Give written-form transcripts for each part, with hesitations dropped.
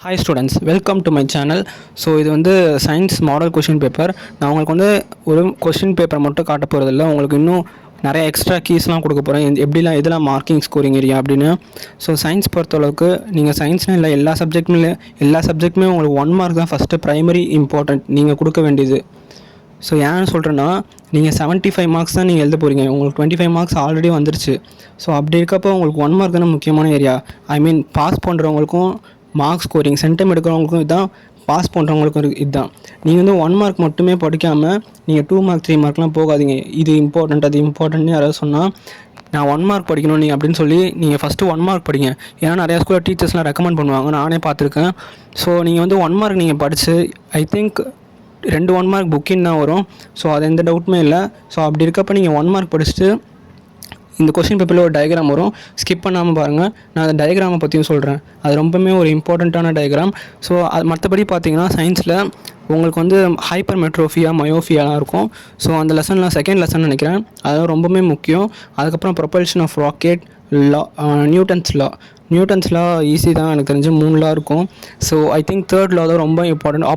Hi students, welcome to my channel. So இது வந்து science model question paper. நான் உங்களுக்கு வந்து ஒரு கொஷின் பேப்பர் மட்டும் காட்ட போகிறதில்ல, உங்களுக்கு இன்னும் நிறைய எக்ஸ்ட்ரா கீஸ்லாம் கொடுக்க போகிறேன். எப்படிலாம் இதெல்லாம் மார்க்கிங் ஸ்கோரிங் ஏரியா அப்படின்னு. ஸோ சயின்ஸ் பொறுத்தளவுக்கு நீங்கள் சயின்ஸ்னு இல்லை, எல்லா சப்ஜெக்ட்டுமே உங்களுக்கு 1 மார்க் தான் ஃபஸ்ட்டு ப்ரைமரி இம்பார்ட்டண்ட் நீங்கள் கொடுக்க வேண்டியது. ஸோ ஏன்னு சொல்கிறேன்னா, நீங்கள் 75 மார்க்ஸ் தான் நீங்கள் எழுத போகிறீங்க, உங்களுக்கு 25 மார்க்ஸ் ஆல்ரெடி வந்துருச்சு. ஸோ அப்படி இருக்கப்போ உங்களுக்கு 1 மார்க் தானே முக்கியமான ஏரியா. ஐ மீன் பாஸ் பண்ணுறவங்களுக்கும் மார்க் ஸ்கோரிங் சென்டம் எடுக்கிறவங்களுக்கும் இதுதான், பாஸ் பண்ணுறவங்களுக்கும் இதுதான். நீங்கள் வந்து 1 மார்க் மட்டுமே படிக்காமல் நீங்கள் 2 மார்க் 3 மார்க்லாம் போகாதீங்க. இது இம்பார்ட்டண்ட் அது இம்பார்ட்டன்ட்னு யாராவது சொன்னால் நான் 1 மார்க் படிக்கணும் நீங்கள் அப்படின்னு சொல்லி நீங்கள் ஃபஸ்ட்டு 1 மார்க் படிங்க. ஏன்னா நிறையா ஸ்கூலில் டீச்சர்ஸ்லாம் ரெக்கமெண்ட் பண்ணுவாங்க, நானே பார்த்துருக்கேன். ஸோ நீங்கள் வந்து 1 மார்க் நீங்கள் படித்து ஐ திங்க் 2 1 மார்க் புக்கின் தான் வரும். ஸோ அது எந்த டவுட்டுமே இல்லை. ஸோ அப்படி இருக்கப்போ நீங்கள் 1 மார்க் படிச்சுட்டு இந்த கொஷின் பேப்பரில் ஒரு டயக்ராம் வரும், ஸ்கிப் பண்ணாமல் பாருங்கள். நான் அந்த டயக்ராமை பற்றியும் சொல்கிறேன், அது ரொம்பவுமே ஒரு இம்பார்ட்டண்ட்டான டயக்ராம். ஸோ அது மற்றபடி பார்த்தீங்கன்னா சயின்ஸில் உங்களுக்கு வந்து ஹைப்பர் மெட்ரோஃபியா மயோஃபியாலாம் இருக்கும். ஸோ அந்த லெசன்லாம் செகண்ட் லெசன் நினைக்கிறேன், அதெல்லாம் ரொம்பவுமே முக்கியம். அதுக்கப்புறம் propulsion of rocket law, Newton's law easy தான், எனக்கு தெரிஞ்சு 3 லா இருக்கும். ஸோ ஐ திங்க் 3rd லா தான் ரொம்ப இம்பார்ட்டன்ட்,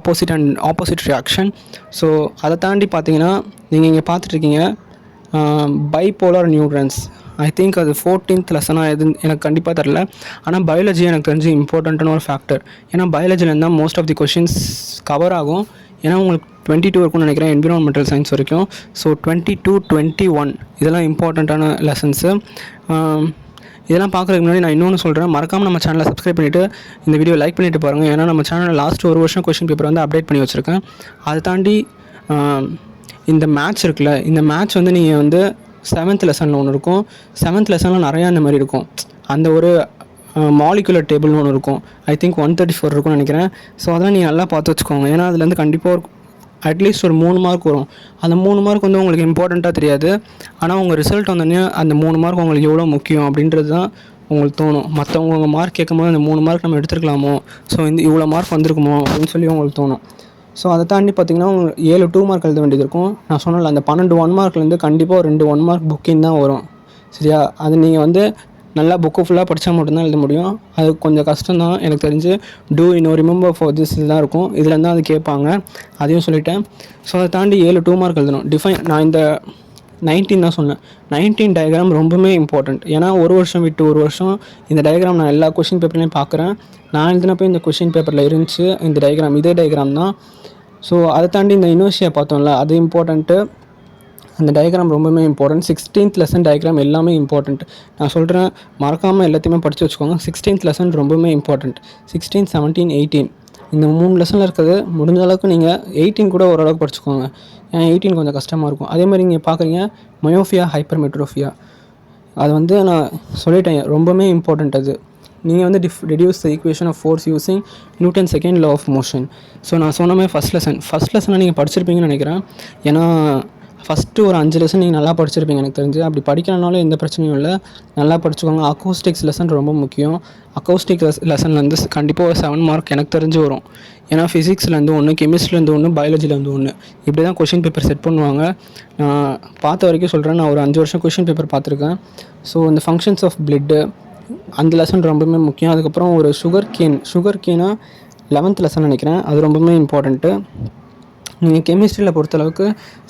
ஆப்போசிட் ரியாக்ஷன். ஸோ அதை தாண்டி பார்த்தீங்கன்னா நீங்கள் இங்கே பார்த்துட்ருக்கீங்க பைபோலார் நியூட்ரன்ஸ். ஐ திங்க் அது 14th லெசனாக எதுன்னு எனக்கு கண்டிப்பாக தெரில. ஆனால் பயாலஜி எனக்கு தெரிஞ்சு இம்பார்ட்டண்ட்டான ஒரு ஃபேக்டர். ஏன்னா பயாலஜியில் தான் most of the questions cover ஆகும். ஏன்னா உங்களுக்கு 22 இருக்கும்னு நினைக்கிறேன் என்விரான்மெண்டல் சயின்ஸ் வரைக்கும். ஸோ 22, 21 இதெல்லாம் இம்பார்ட்டண்ட்டான லெசன்ஸு. இதெல்லாம் பார்க்குறதுக்கு முன்னாடி நான் இன்னொன்று சொல்கிறேன், மறக்காமல் நம்ம சேனலை சப்ஸ்கிரைப் பண்ணிவிட்டு இந்த வீடியோ லைக் பண்ணிவிட்டு பாருங்கள். ஏன்னா நம்ம சேனலில் லாஸ்ட் ஒரு வருஷம் கொஷின் பேப்பர் வந்து அப்டேட் பண்ணி வச்சுருக்கேன். அதை தாண்டி இந்த மேட்ச் இருக்குல்ல, இந்த மேட்ச் வந்து நீங்கள் வந்து 7th லெசனில் ஒன்று இருக்கும். 7th லெசனில் நிறையா இந்த மாதிரி இருக்கும். அந்த ஒரு மாலிகுலர் டேபிள்னு ஒன்று இருக்கும், ஐ திங்க் 134 இருக்கும்னு நினைக்கிறேன். ஸோ அதெல்லாம் நீங்கள் நல்லா பார்த்து வச்சுக்கோங்க. ஏன்னா அதுலேருந்து கண்டிப்பாக ஒரு அட்லீஸ்ட் ஒரு 3 மார்க் வரும். அந்த 3 மார்க் வந்து உங்களுக்கு இம்பார்ட்டண்ட்டாக தெரியாது, ஆனால் உங்கள் ரிசல்ட் வந்தோடனே அந்த 3 மார்க் உங்களுக்கு எவ்வளோ முக்கியம் அப்படின்றது தான் உங்களுக்கு தோணும். மற்றவங்க மார்க் கேட்கும்போது அந்த 3 மார்க் நம்ம எடுத்துருக்கலாமோ, ஸோ இவ்வளோ மார்க் வந்திருக்குமோ அப்படின்னு சொல்லி உங்களுக்கு தோணும். ஸோ அதை தாண்டி பார்த்திங்கன்னா உங்களுக்கு 7 2 மார்க் எழுத வேண்டியது இருக்கும். நான் சொன்னல அந்த 12 1 மார்க்லேருந்து கண்டிப்பாக ஒரு 2 1 மார்க் புக்கின் தான் வரும், சரியா? அது நீங்கள் வந்து நல்லா புக்கு ஃபுல்லாக படித்தா மட்டும்தான் எழுத முடியும். அது கொஞ்சம் கஷ்டம் தான் எனக்கு தெரிஞ்சு. டூ இன்னும் ரிமெம்பர் ஃபார் திஸ் தான் இருக்கும், இதுலேருந்து தான் அது கேட்பாங்க, அதையும் சொல்லிட்டேன். ஸோ அதை தாண்டி 7 2 மார்க் எழுதணும். நான் இந்த 19 தான் சொன்னேன். 19 டயக்ராம் ரொம்பவே இம்பார்ட்டண்ட். ஏன்னா ஒரு வருஷம் விட்டு ஒரு வருஷம் இந்த டயக்ராம் நான் எல்லா கொஷின் பேப்பர்லையும் பார்க்குறேன். நான் எழுதினப்போ இந்த கொஷின் பேப்பரில் இருந்துச்சு இந்த டயக்ராம், இதே டயக்ராம் தான். ஸோ அதை தாண்டி இந்த இனோஷியா பார்த்தோம்ல, அது இம்பார்ட்டண்ட்டு. அந்த டயக்ராம் ரொம்பவே இம்பார்ட்டன்ட். 16th லெசன் டயக்ராம் எல்லாமே இம்பார்ட்டண்ட். நான் சொல்கிறேன், மறக்காமல் எல்லாத்தையுமே படித்து வச்சுக்கோங்க. 16th லெசன் ரொம்பவே இம்பார்ட்டண்ட். 16, 17, 18 இந்த 3 லெசனில் இருக்கிறது முடிஞ்ச அளவுக்கு நீங்கள் 18 கூட ஓரளவுக்கு படிச்சுக்கோங்க. ஏன்னா 18 கொஞ்சம் கஷ்டமாக இருக்கும். அதே மாதிரி நீங்கள் பார்க்குறீங்க மயோஃபியா ஹைப்பர் மெட்ரோஃபியா, அது வந்து நான் சொல்லிட்டேன் ரொம்பவே இம்பார்ட்டண்ட். அது நீங்கள் வந்து reduce the equation of force using Newton second law of motion. So நான் சொன்ன மாதிரி ஃபஸ்ட் லெசனை நீங்கள் படிச்சிருப்பீங்கன்னு நினைக்கிறேன். ஏன்னா ஃபஸ்ட்டு ஒரு 5 லெசன் நீங்கள் நல்லா படிச்சிருப்பீங்க எனக்கு தெரிஞ்சு. அப்படி படிக்கிறனாலும் எந்த பிரச்சனையும் இல்லை, நல்லா படிச்சுக்கோங்க. அக்கௌஸ்டிக்ஸ் லெசன் ரொம்ப முக்கியம். அக்கௌஸ்டிக் லெசன்லேருந்து கண்டிப்பாக ஒரு 7 மார்க் எனக்கு தெரிஞ்சு வரும். ஏன்னா ஃபிசிக்ஸ்லேருந்து ஒன்று, கெமிஸ்ட்ரிலேருந்து ஒன்று, பயாலஜிலேருந்து ஒன்று, இப்படி தான் கொஷின் பேப்பர் செட் பண்ணுவாங்க. நான் பார்த்த வரைக்கும் சொல்கிறேன், நான் ஒரு 5 வருஷம் கொஷின் பேப்பர் பார்த்துருக்கேன். ஸோ இந்த ஃபங்க்ஷன்ஸ் ஆஃப் பிளட்டு அந்த லெசன் ரொம்பவுமே முக்கியம். அதுக்கப்புறம் ஒரு சுகர் கேனாக 11th லெசன் நினைக்கிறேன், அது ரொம்பவுமே இம்பார்ட்டண்ட்டு. நீங்கள் கெமிஸ்ட்ரியில் பொறுத்தளவுக்கு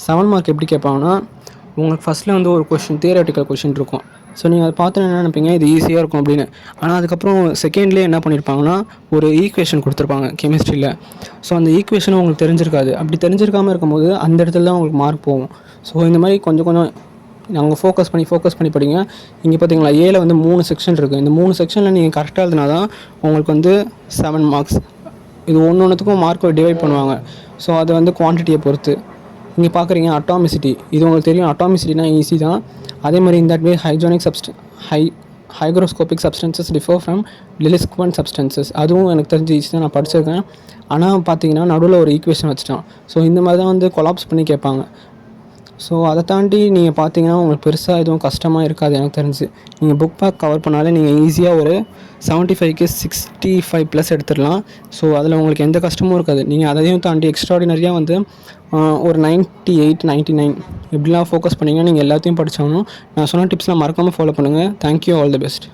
7 மார்க் எப்படி கேட்பாங்கன்னா, உங்களுக்கு ஃபஸ்ட்டில் வந்து ஒரு தியரட்டிக்கல் கொஷின் இருக்கும். ஸோ நீங்கள் அதை பார்த்து என்ன நினைப்பீங்க, இது ஈஸியாக இருக்கும் அப்படின்னு. ஆனால் அதுக்கப்புறம் செகண்ட்லேயே என்ன பண்ணியிருப்பாங்கன்னா ஒரு ஈக்குவேஷன் கொடுத்துருப்பாங்க கெமிஸ்ட்ரியில். ஸோ அந்த ஈக்குவேஷன் உங்களுக்கு தெரிஞ்சிருக்காது. அப்படி தெரிஞ்சிருக்காமல் இருக்கும்போது அந்த இடத்துல தான் உங்களுக்கு மார்க் போகும். ஸோ இந்த மாதிரி கொஞ்சம் நாங்கள் ஃபோக்கஸ் பண்ணி படிங்க. இங்கே பார்த்தீங்களா, ஏல வந்து 3 செக்ஷன் இருக்குது. இந்த 3 செக்ஷனில் நீங்கள் கரெக்டாக எழுதினா தான் உங்களுக்கு வந்து 7 மார்க்ஸ். இது ஒன்றுத்துக்கும் மார்க்கை டிவைட் பண்ணுவாங்க. ஸோ அது வந்து குவான்டிட்டியை பொறுத்து. இங்கே பார்க்குறீங்க அட்டாமிசிட்டி, இது உங்களுக்கு தெரியும். அட்டாமிசிட்டினா ஈஸி தான். அதே மாதிரி இந்த way hygroscopic substances differ from deliquescent substances, அதுவும் எனக்கு தெரிஞ்சு ஈஸி தான், நான் படிச்சிருக்கேன். ஆனால் பார்த்தீங்கன்னா நடுவில் ஒரு ஈக்குவேஷன் வச்சுட்டான். ஸோ இந்த மாதிரி தான் வந்து கொலாப்ஸ் பண்ணி கேட்பாங்க. ஸோ அதை தாண்டி நீங்கள் பார்த்தீங்கன்னா உங்களுக்கு பெருசாக எதுவும் கஷ்டமாக இருக்காது எனக்கு தெரிஞ்சு. நீங்கள் புக் பேக் கவர் பண்ணாலே நீங்கள் ஈஸியாக ஒரு 75க்கு 65+ எடுத்துடலாம். ஸோ அதில் உங்களுக்கு எந்த கஷ்டமும் இருக்காது. நீங்கள் அதையும் தாண்டி எக்ஸ்ட்ராடினரியாக வந்து ஒரு 98 99 இப்படிலாம் ஃபோக்கஸ் பண்ணிங்கன்னா நீங்கள் எல்லாத்தையும் படித்தாகணும். நான் சொன்ன டிப்ஸ்லாம் மறக்காமல் ஃபாலோ பண்ணுங்கள். Thank you, all the best.